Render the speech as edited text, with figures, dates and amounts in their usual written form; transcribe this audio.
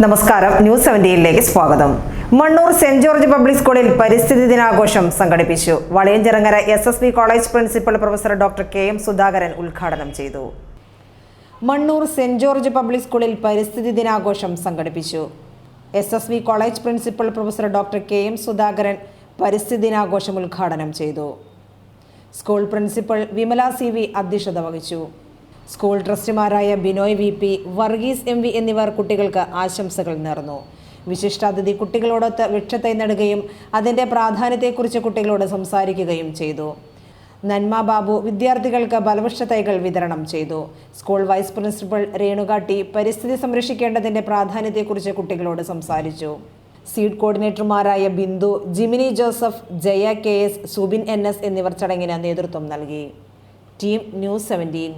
നമസ്കാരം, ന്യൂസ് 17ലേക്ക് സ്വാഗതം. Mannur saint George public സ്കൂളിൽ പരിസ്ഥിതി ദിനാഘോഷം സംഘടിപ്പിച്ചു. Valayanchirangara SSV college principal professor doctor KM Sudhakaran ഉദ്ഘാടനം ചെയ്തു. മണ്ണൂർ സെന്റ് ജോർജ് പബ്ലിക് സ്കൂളിൽ പരിസ്ഥിതി ദിനാഘോഷം സംഘടിപ്പിച്ചു. SSV college principal professor doctor KM Sudhakaran പരിസ്ഥിതി ദിനാഘോഷം ഉദ്ഘാടനം ചെയ്തു. സ്കൂൾ പ്രിൻസിപ്പൽ വിമല CV അധ്യക്ഷത വഹിച്ചു. സ്കൂൾ ട്രസ്റ്റിമാരായ ബിനോയ് VP, വർഗീസ് MV എന്നിവർ കുട്ടികൾക്ക് ആശംസകൾ നേർന്നു. വിശിഷ്ടാതിഥി കുട്ടികളോടൊത്ത് വൃക്ഷത്തൈ നടുകയും അതിൻ്റെ പ്രാധാന്യത്തെക്കുറിച്ച് കുട്ടികളോട് സംസാരിക്കുകയും ചെയ്തു. നന്മ ബാബു വിദ്യാർത്ഥികൾക്ക് ബലവൃക്ഷ തൈകൾ വിതരണം ചെയ്തു. School vice principal Renuka T പരിസ്ഥിതി സംരക്ഷിക്കേണ്ടതിൻ്റെ പ്രാധാന്യത്തെക്കുറിച്ച് കുട്ടികളോട് സംസാരിച്ചു. സീഡ് കോർഡിനേറ്റർമാരായ Bindu, Jimini Joseph, Jaya KS, Subin NS എന്നിവർ ചടങ്ങിന് നേതൃത്വം നൽകി. Team news 17.